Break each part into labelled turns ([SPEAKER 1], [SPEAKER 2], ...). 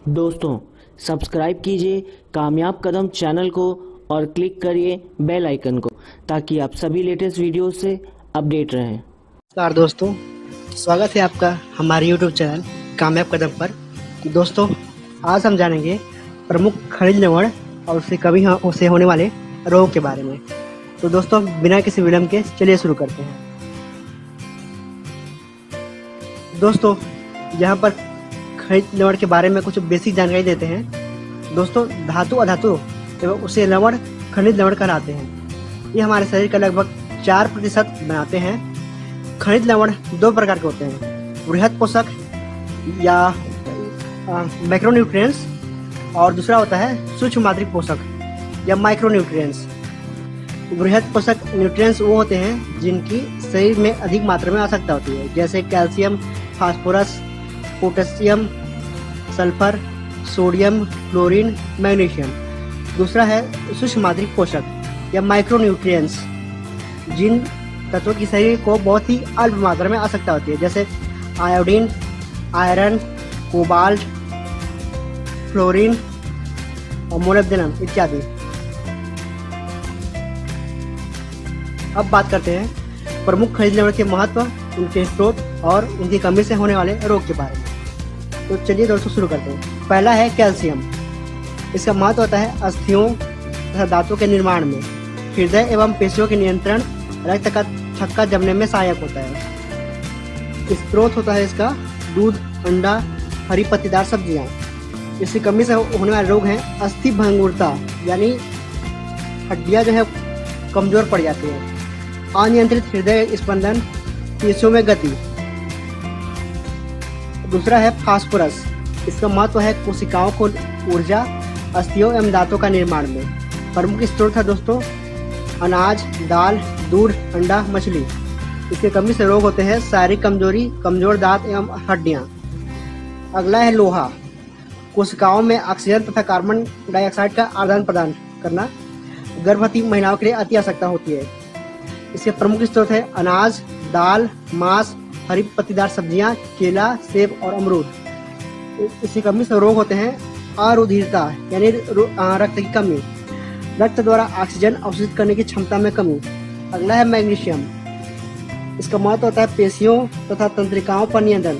[SPEAKER 1] दोस्तों, सब्सक्राइब कीजिए कामयाब कदम चैनल को और क्लिक करिए बेल आइकन को ताकि आप सभी लेटेस्ट वीडियो से अपडेट रहें।
[SPEAKER 2] नमस्कार दोस्तों, स्वागत है आपका हमारे YouTube चैनल कामयाब कदम पर। दोस्तों, आज हम जानेंगे प्रमुख खनिज लवण और उससे होने वाले रोग के बारे में। तो दोस्तों, बिना किसी विलंब के चलिए शुरू करते हैं। दोस्तों, यहाँ पर खनिज लवण के बारे में कुछ बेसिक जानकारी देते हैं। दोस्तों, धातु अधातु एवं उसे लवण खनिज लवण कहलाते हैं। ये हमारे शरीर का लगभग 4% बनाते हैं। खनिज लवण दो प्रकार के होते हैं, वृहद पोषक या मैक्रोन्यूट्रिएंट्स, और दूसरा होता है सूक्ष्म मात्रिक पोषक या माइक्रोन्यूट्रिएंट्स। वृहद पोषक न्यूट्रिएंट्स वो होते हैं जिनकी शरीर में अधिक मात्रा में आवश्यकता होती है, जैसे calcium, phosphorus, potassium, sulphur, sodium, chlorine, magnesium. दूसरा है सूक्ष्म मात्रिक पोषक या माइक्रोन्यूट्रिएंट्स, जिन तत्वों की शरीर को बहुत ही अल्प मात्रा में आवश्यकता होती है, जैसे आयोडीन, आयरन, कोबाल्ट, फ्लोरीन और मोलिब्डेनम इत्यादि। अब बात करते हैं प्रमुख खनिज लवण के महत्व, उनके स्रोत और उनकी कमी से होने वाले रोग के बारे में। तो चलिए दोस्तों शुरू करते हैं। पहला है कैल्शियम। इसका महत्व होता है अस्थियों तथा दांतों के निर्माण में, हृदय एवं पेशियों के नियंत्रण, रक्त का थक्का जमने में सहायक होता है। स्रोत होता है इसका दूध, अंडा, हरी पत्तीदार सब्जियां। इसकी कमी से होने वाले रोग हैं अस्थि भंगुरता, यानी हड्डियां जो है कमजोर पड़ जाती है, अनियंत्रित हृदय स्पंदन, पेशियों में गति। दूसरा है फास्फोरस। इसका महत्व है कोशिकाओं को ऊर्जा, अस्थियों एवं दांतों का निर्माण में। प्रमुख स्रोत है दोस्तों अनाज, दाल, दूध, अंडा, मछली। इसकी कमी से रोग होते हैं शारीरिक कमजोरी, कमजोर दांत एवं हड्डियां। अगला है लोहा। कोशिकाओं में ऑक्सीजन तथा कार्बन डाइऑक्साइड का आदान प्रदान करना गर्भवती महिलाओं के लिए अति आवश्यकता होती है। इसके प्रमुख स्रोत है अनाज, दाल, मांस, हरी पत्तीदार सब्जियां, केला, सेब और अमरूद। इसकी कमी से रोग होते हैं अरुधिरता, यानी रक्त की कमी, रक्त द्वारा ऑक्सीजन अवशोषित करने की क्षमता में कमी। अगला है मैग्नीशियम। इसका महत्व होता है पेशियों तथा तंत्रिकाओं पर नियंत्रण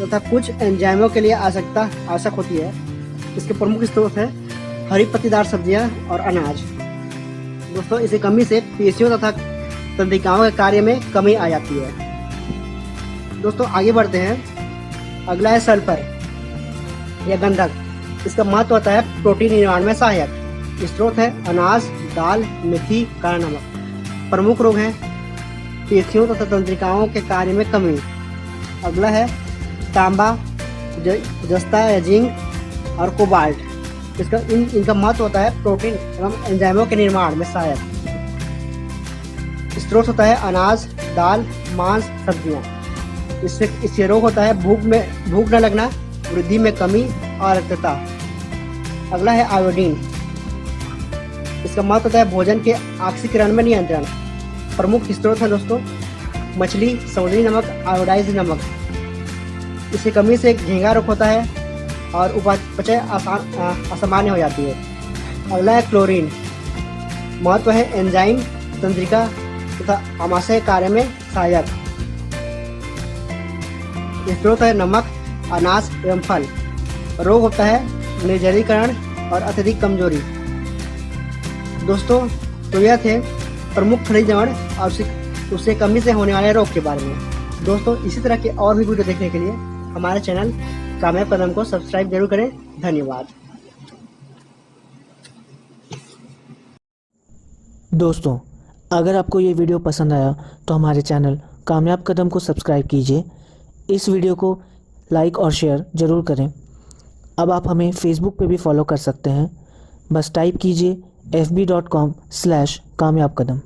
[SPEAKER 2] तथा कुछ एंजाइमों के लिए आवश्यक होती है। इसके प्रमुख स्रोत है हरी पत्तीदार सब्जियां और अनाज। दोस्तों, इसी कमी से पेशियों तथा तंत्रिकाओं के कार्य में कमी आ जाती है। दोस्तों, आगे बढ़ते हैं। अगला है सल्फर या गंधक। इसका महत्व होता है प्रोटीन निर्माण में सहायक। स्रोत है अनाज, दाल, मेथी, काला नमक। प्रमुख रोग हैं पेशियों तथा तंत्रिकाओं के कार्य में कमी। अगला है तांबा, जस्ता या जिंक और कोबाल्ट। इनका महत्व होता है प्रोटीन एवं एंजाइमों के निर्माण में सहायक। स्रोत होता है अनाज, दाल, मांस, सब्जियां। इससे रोग होता है भूख न लगना, वृद्धि में कमी और रक्तता। अगला है आयोडीन। इसका महत्व होता है भोजन के ऑक्सीकरण में नियंत्रण। प्रमुख स्रोत है दोस्तों मछली, समुद्री नमक, आयोडाइज्ड नमक। इसकी कमी से झींगा रोग होता है और उपापचय असामान्य हो जाती है। अगला है क्लोरीन। महत्व है एंजाइम, तंत्रिका तथा आमाशय कार्य में सहायक। स्रोत है नमक, अनाज एवं फल। रोग होता है निर्जलीकरण और अत्यधिक कमजोरी। दोस्तों, तो यह थे प्रमुख खनिज लवण और उससे कमी से होने वाले रोग के बारे में। दोस्तों, इसी तरह के और भी वीडियो देखने के लिए हमारे चैनल कामयाब कदम को सब्सक्राइब जरूर करें। धन्यवाद।
[SPEAKER 1] दोस्तों, अगर आपको ये वीडियो पसंद आया तो हमारे चैनल कामयाब कदम को सब्सक्राइब कीजिए। इस वीडियो को लाइक और शेयर ज़रूर करें। अब आप हमें फेसबुक पे भी फॉलो कर सकते हैं। बस टाइप कीजिए fb.com/कामयाब कदम।